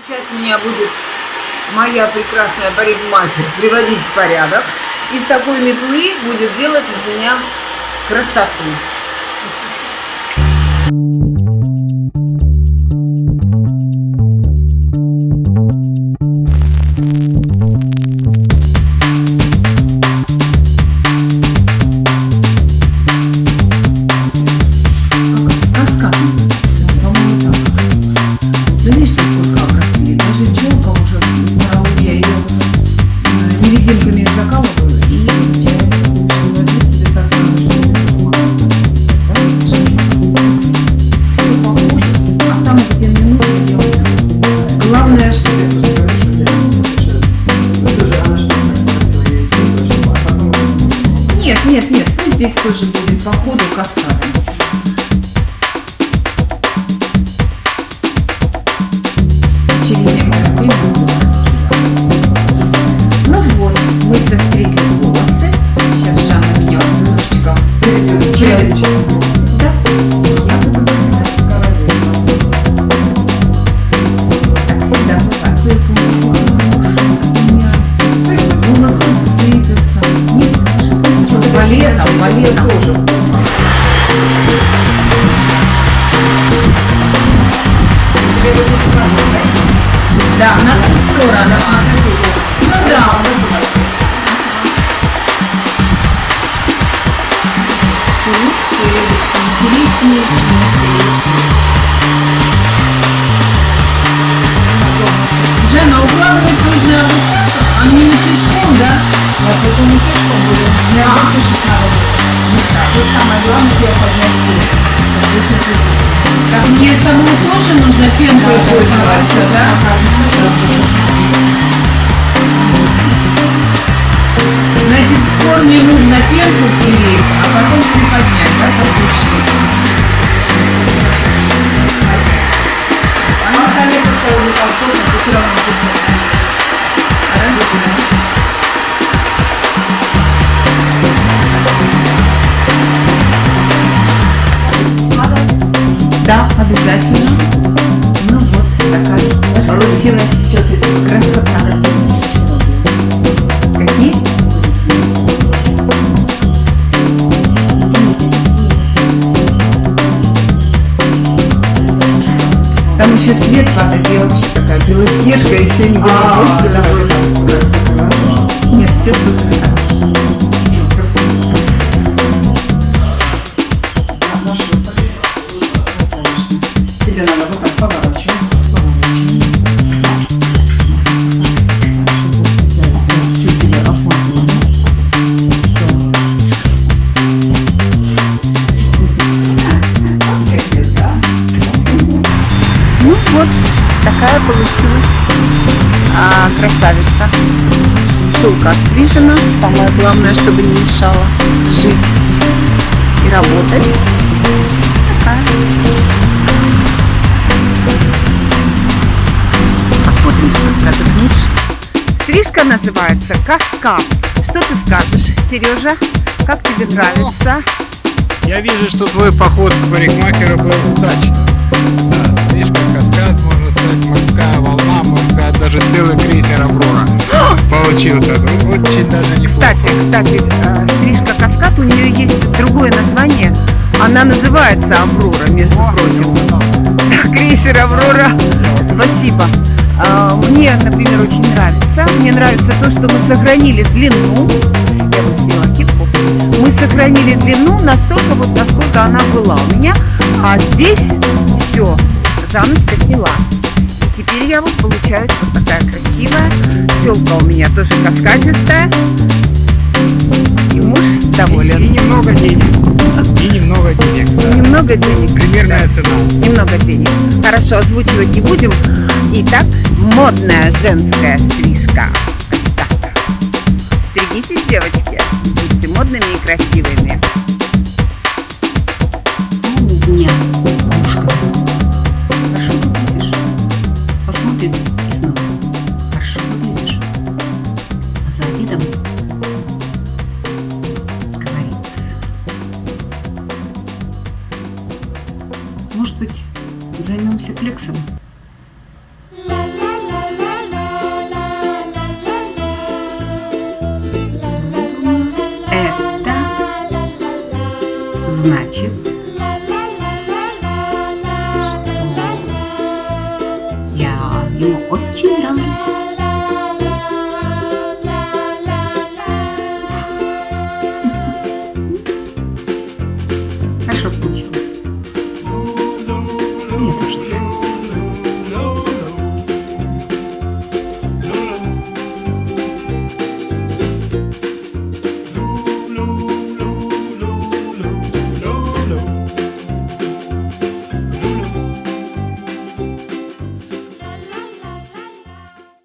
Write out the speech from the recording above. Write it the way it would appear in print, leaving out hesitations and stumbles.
Сейчас меня будет моя прекрасная парикмахер приводить в порядок. Из такой метлы будет делать из меня красоту. Невидимками закалываю, и получается вот здесь себе так все похоже, а там, где не нужно, делать. Главное, что я просто говорю, что я тоже она что красила, я тоже, а потом... Нет, пусть здесь тоже будет по ходу каскадом. Очевидно, мое время будет красиво. Ну вот, мы состригли волосы. Сейчас Жанна меня немножечко приведет. Да, я буду писать так всегда бывает. Волосы сыпятся. Балетом тоже. Да, на ту сторону. Ну да. Лучше, интереснее. Жанна, укладывать нужно а не пешком, да? А потом и пешком будем. Мне высушить надо будет. Вот самое главное, я поднять высушить. Так, мне самой тоже нужно пенкой пользоваться, да? Значит, в форме нужно пенку втереть, а потом приподнять, да, подушки. Она сами просто уже подсохнет, и все равно пишет. Да, обязательно. Ну вот, такая получилась сейчас эти красота. Какие? Там еще свет падает, я вообще такая белоснежка, и сегодня больше нет, все супер. Просто тебе надо вот так поворачивать. Все тебе осмотрено. Ну вот такая получилась красавица. Челка острижена. Самое главное, чтобы не мешала жить и работать. Такая. Посмотрим, что скажет муж. Стрижка называется каскад. Что ты скажешь, Сережа? Как тебе нравится? Я вижу, что твой поход к парикмахеру был удачным. Да, стрижка, каскад, можно сказать, морская волна, можно сказать, даже целый крейсер «Аврора» получился. Очень даже неплохо. Кстати, стрижка каскад, у нее есть другое название. Она называется «Аврора», между прочим. Крейсер «Аврора». Спасибо. Мне, например, очень нравится. Мне нравится то, что мы сохранили длину. Я вот сняла кепку. Мы сохранили длину настолько, вот насколько она была у меня. А здесь все, Жанночка сняла. И теперь я вот получаюсь вот такая красивая. Челка у меня тоже каскадистая. И муж доволен. И немного денег. И немного денег. Да. Немного денег. Примерная цена. Немного денег. Хорошо, озвучивать не будем. Итак, модная женская стрижка. Каскад. Стригитесь, девочки. Будьте модными и красивыми. Нет, мушка. Хорошо выглядишь. Посмотрим и снова. Хорошо выглядишь. А за обидом говорит. Может быть, займемся плексом? La la значит, что я ему очень нравлюсь.